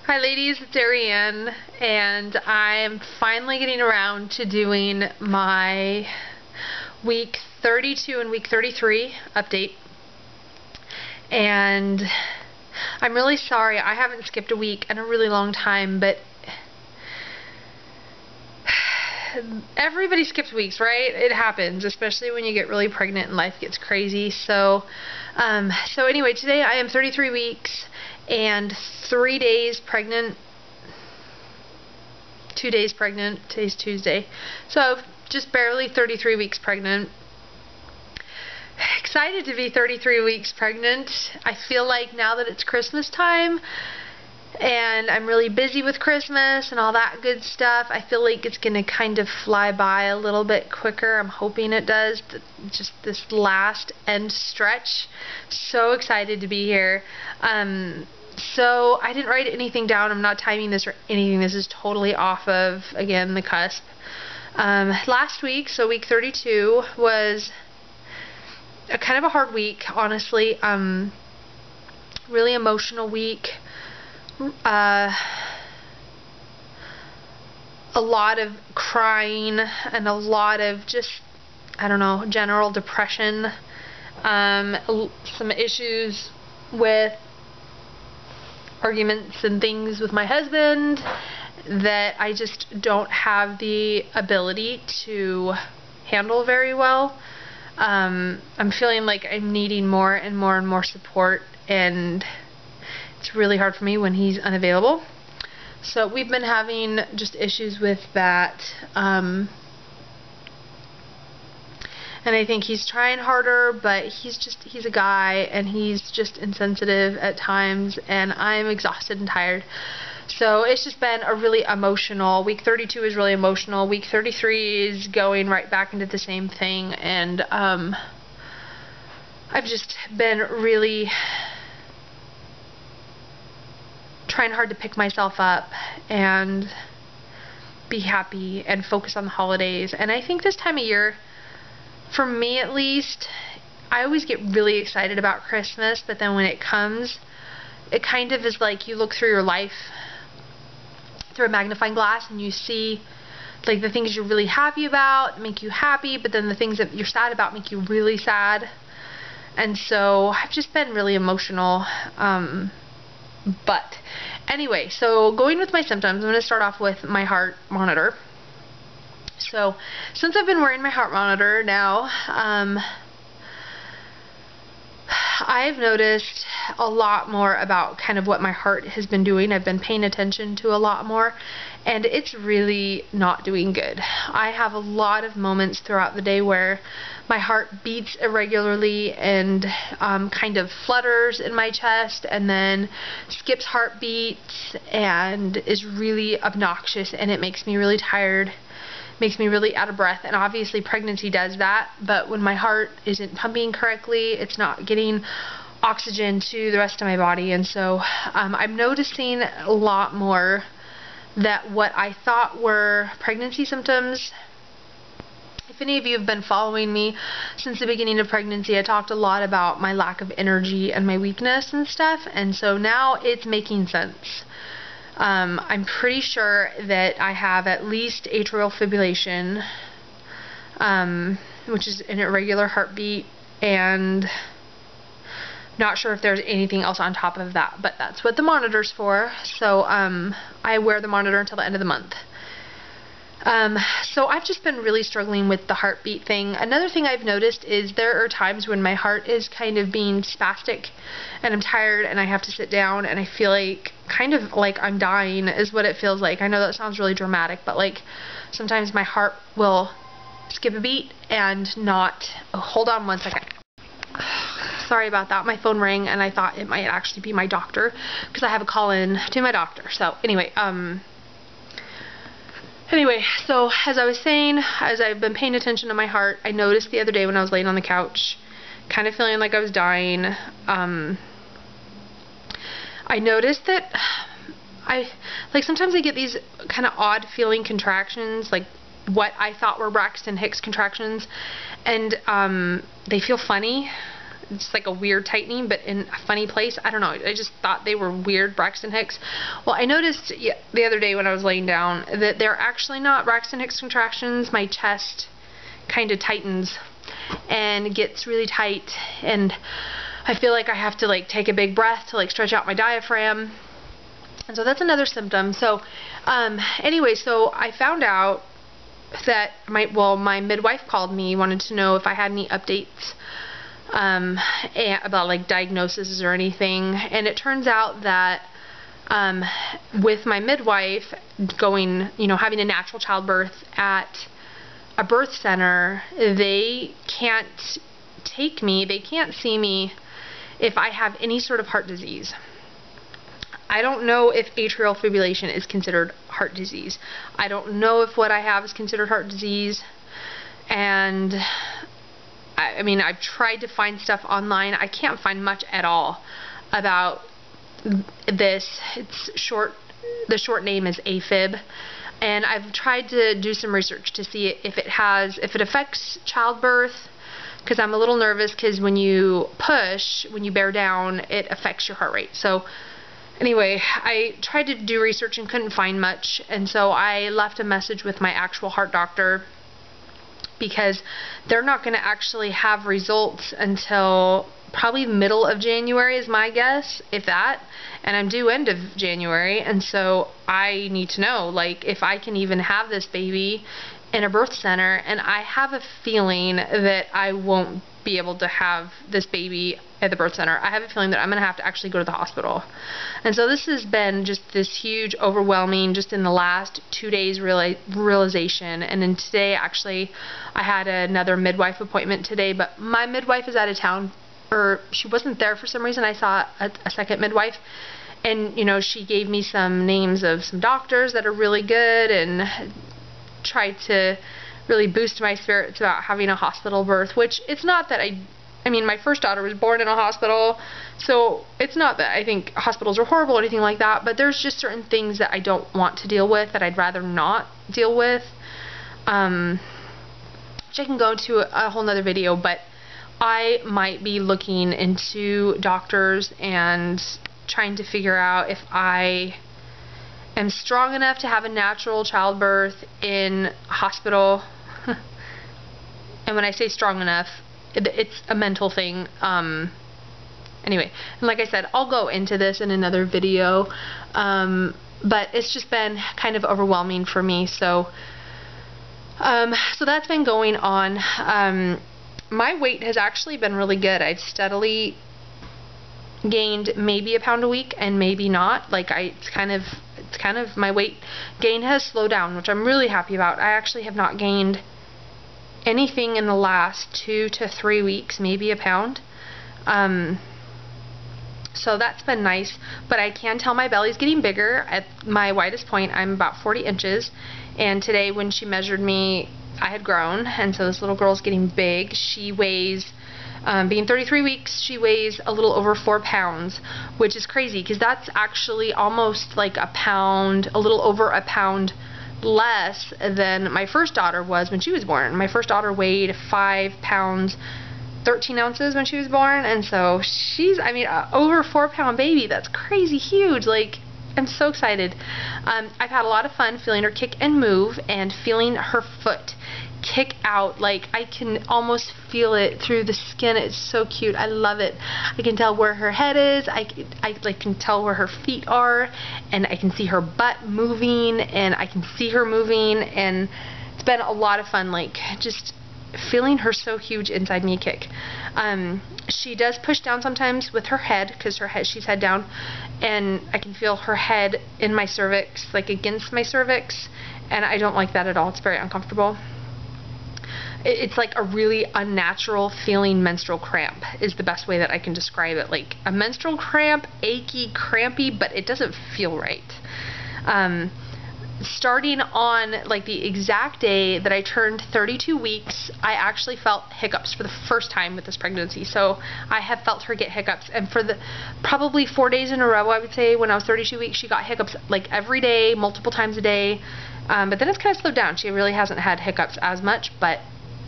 Hi ladies, it's Ariane, and I'm finally getting around to doing my week 32 and week 33 update. And I'm really sorry, I haven't skipped a week in a really long time, but everybody skips weeks, right? It happens, especially when you get really pregnant and life gets crazy. So anyway, today I am 33 weeks and 3 days pregnant. 2 days pregnant. Today's Tuesday. So just barely 33 weeks pregnant. Excited to be 33 weeks pregnant. I feel like now that it's Christmas time and I'm really busy with Christmas and all that good stuff, I feel like it's going to kind of fly by a little bit quicker. I'm hoping it does. Just this last end stretch. So excited to be here. So I didn't write anything down. I'm not timing this or anything. This is totally off of, again, the cusp. Last week, so week 32, was a kind of a hard week, honestly. Really emotional week. A lot of crying and a lot of just, I don't know, general depression. Some issues with arguments and things with my husband that I just don't have the ability to handle very well. I'm feeling like I'm needing more and more and more support, and it's really hard for me when he's unavailable. So we've been having just issues with that. And I think he's trying harder, but he's a guy, and he's just insensitive at times, and I'm exhausted and tired. So it's just been a really emotional, week 32 is really emotional, week 33 is going right back into the same thing, and I've just been really trying hard to pick myself up and be happy and focus on the holidays. And I think this time of year, for me at least, I always get really excited about Christmas, but then when it comes, it kind of is like you look through your life through a magnifying glass and you see like the things you're really happy about make you happy, but then the things that you're sad about make you really sad. And so I've just been really emotional. But anyway, so going with my symptoms, I'm going to start off with my heart monitor. So since I've been wearing my heart monitor now, I've noticed a lot more about kind of what my heart has been doing. I've been paying attention to a lot more, and it's really not doing good. I have a lot of moments throughout the day where my heart beats irregularly and kind of flutters in my chest and then skips heartbeats and is really obnoxious, and it makes me really tired. Makes me really out of breath, and obviously pregnancy does that, but when my heart isn't pumping correctly, it's not getting oxygen to the rest of my body. And so I'm noticing a lot more that what I thought were pregnancy symptoms. If any of you have been following me since the beginning of pregnancy, I talked a lot about my lack of energy and my weakness and stuff, and so now it's making sense. I'm pretty sure that I have at least atrial fibrillation, which is an irregular heartbeat, and not sure if there's anything else on top of that, but that's what the monitor's for. So I wear the monitor until the end of the month. So I've just been really struggling with the heartbeat thing. Another thing I've noticed is there are times when my heart is kind of being spastic and I'm tired and I have to sit down and I feel like kind of like I'm dying is what it feels like. I know that sounds really dramatic, but like sometimes my heart will skip a beat and not. Oh, hold on one second. Sorry about that. My phone rang and I thought it might actually be my doctor because I have a call in to my doctor. So anyway, so as I was saying, as I've been paying attention to my heart, I noticed the other day when I was laying on the couch, kind of feeling like I was dying, I noticed that sometimes I get these kind of odd feeling contractions, like what I thought were Braxton Hicks contractions, and they feel funny. It's like a weird tightening, but in a funny place. I don't know. I just thought they were weird, Braxton Hicks. Well, I noticed the other day when I was laying down that they're actually not Braxton Hicks contractions. My chest kind of tightens and gets really tight, and I feel like I have to like take a big breath to like stretch out my diaphragm. And so that's another symptom. So anyway, so I found out that my midwife called me, wanted to know if I had any updates about like diagnoses or anything. And it turns out that with my midwife going, having a natural childbirth at a birth center, they can't take me, they can't see me if I have any sort of heart disease. I don't know if atrial fibrillation is considered heart disease. I don't know if what I have is considered heart disease. And I mean, I've tried to find stuff online. I can't find much at all about this. It's short. The short name is AFib. And I've tried to do some research to see if it affects childbirth, because I'm a little nervous, because when you push, when you bear down, it affects your heart rate. So anyway, I tried to do research and couldn't find much, and so I left a message with my actual heart doctor, because they're not going to actually have results until probably middle of January is my guess, if that, and I'm due end of January, and so I need to know, like, if I can even have this baby in a birth center. And I have a feeling that I won't be able to have this baby at the birth center. I have a feeling that I'm going to have to actually go to the hospital. And so this has been just this huge, overwhelming, just in the last 2 days realization. And then today, actually, I had another midwife appointment today, but my midwife is out of town, or she wasn't there for some reason. I saw a second midwife, and she gave me some names of some doctors that are really good, and tried to really boost my spirits about having a hospital birth, which it's not that I mean, my first daughter was born in a hospital, so it's not that I think hospitals are horrible or anything like that, but there's just certain things that I don't want to deal with, that I'd rather not deal with, which I can go into a whole nother video. But I might be looking into doctors and trying to figure out if I am strong enough to have a natural childbirth in a hospital. And when I say strong enough, it's a mental thing. Anyway, and like I said, I'll go into this in another video, but it's just been kind of overwhelming for me. So so that's been going on. My weight has actually been really good. I've steadily gained maybe a pound a week, and maybe not. Like, it's kind of my weight gain has slowed down, which I'm really happy about. I actually have not gained anything in the last 2 to 3 weeks, maybe a pound. So that's been nice, but I can tell my belly's getting bigger. At my widest point, I'm about 40 inches, and today when she measured me, I had grown, and so this little girl's getting big. She weighs, being 33 weeks, she weighs a little over 4 pounds, which is crazy, because that's actually almost like a pound, a little over a pound less than my first daughter was when she was born. My first daughter weighed 5 pounds 13 ounces when she was born, and so she's, I mean, over 4 pound baby. That's crazy huge. Like, I'm so excited. I've had a lot of fun feeling her kick and move, and feeling her foot kick out. Like, I can almost feel it through the skin. It's so cute. I love it. I can tell where her head is. I can tell where her feet are, and I can see her butt moving, and I can see her moving, and it's been a lot of fun, like, just feeling her so huge inside me kick. She does push down sometimes with her head, because she's head down, and I can feel her head in my cervix, like against my cervix, and I don't like that at all. It's very uncomfortable. It's like a really unnatural feeling menstrual cramp is the best way that I can describe it. Like a menstrual cramp, achy, crampy, but it doesn't feel right. Starting on like the exact day that I turned 32 weeks, I actually felt hiccups for the first time with this pregnancy. So I have felt her get hiccups, and for the probably 4 days in a row, I would say, when I was 32 weeks, she got hiccups like every day, multiple times a day. But then it's kind of slowed down. She really hasn't had hiccups as much, but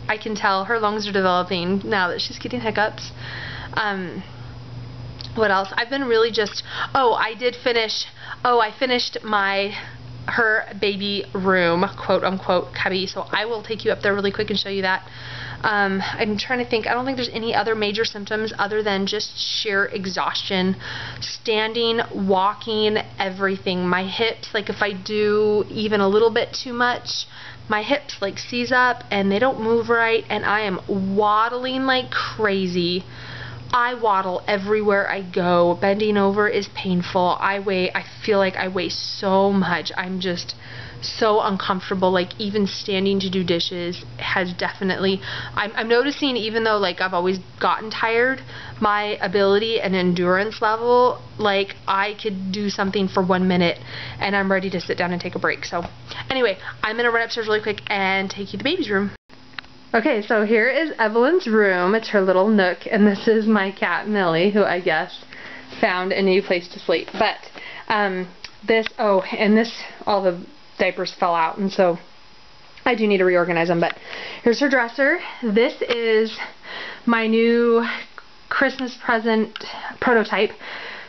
I can tell her lungs are developing now that she's getting hiccups. What else? I've been really just, I finished her baby room, quote unquote, cubby, so I will take you up there really quick and show you that. I'm trying to think. I don't think there's any other major symptoms other than just sheer exhaustion. Standing, walking, everything. My hips, like if I do even a little bit too much, my hips like seize up and they don't move right, and I am waddling like crazy. I waddle everywhere I go. Bending over is painful. I feel like I weigh so much. I'm just so uncomfortable. Like even standing to do dishes has definitely, I'm noticing, even though like I've always gotten tired, my ability and endurance level, like I could do something for 1 minute and I'm ready to sit down and take a break. So anyway, I'm gonna run upstairs really quick and take you to baby's room. Okay, so here is Evelyn's room. It's her little nook, and this is my cat Millie, who I guess found a new place to sleep. But all the diapers fell out, and so I do need to reorganize them. But here's her dresser. This is my new Christmas present prototype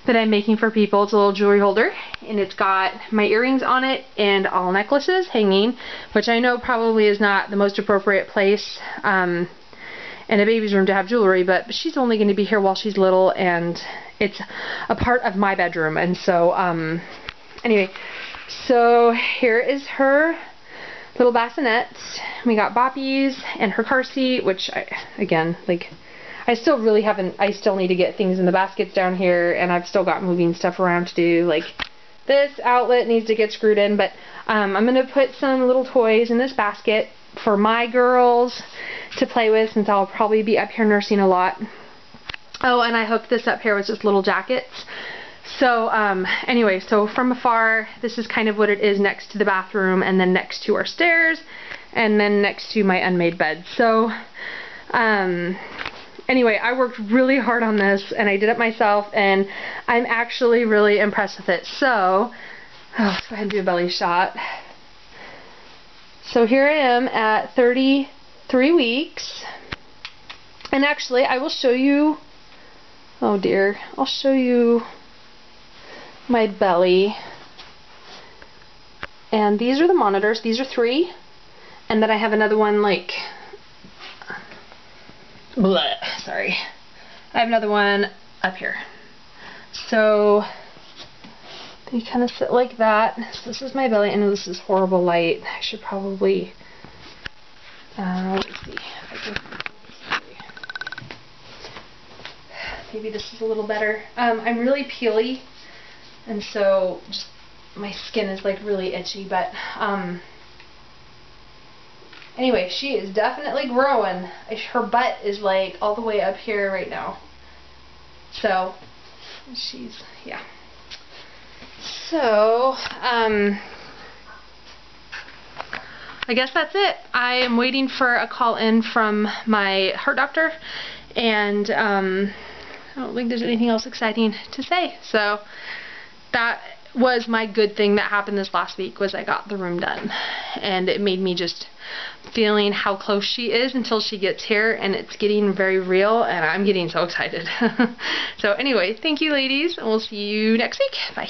that I'm making for people. It's a little jewelry holder, and it's got my earrings on it and all necklaces hanging, which I know probably is not the most appropriate place in a baby's room to have jewelry, but she's only going to be here while she's little, and it's a part of my bedroom. And so anyway, so here is her little bassinets. We got Boppies and her car seat, which I still really haven't, I still need to get things in the baskets down here, and I've still got moving stuff around to do. Like this outlet needs to get screwed in, but I'm going to put some little toys in this basket for my girls to play with, since I'll probably be up here nursing a lot. Oh, and I hooked this up here with just little jackets. So anyway, so from afar, this is kind of what it is next to the bathroom, and then next to our stairs, and then next to my unmade bed. So anyway, I worked really hard on this, and I did it myself, and I'm actually really impressed with it. So, let's go ahead and do a belly shot. So here I am at 33 weeks, and actually I will show you, oh dear, I'll show you my belly. And these are the monitors. These are 3, and then I have another one like, sorry. I have another one up here. So they kind of sit like that. So this is my belly. I know this is horrible light. I should probably, let's see if I can, maybe this is a little better. I'm really peely, and so just my skin is like really itchy, but anyway, she is definitely growing. Her butt is like all the way up here right now. So, yeah. So, I guess that's it. I am waiting for a call in from my heart doctor, and I don't think there's anything else exciting to say. So, that was my good thing that happened this last week, was I got the room done, and it made me just feeling how close she is until she gets here, and it's getting very real, and I'm getting so excited. So anyway, thank you ladies, and we'll see you next week. Bye.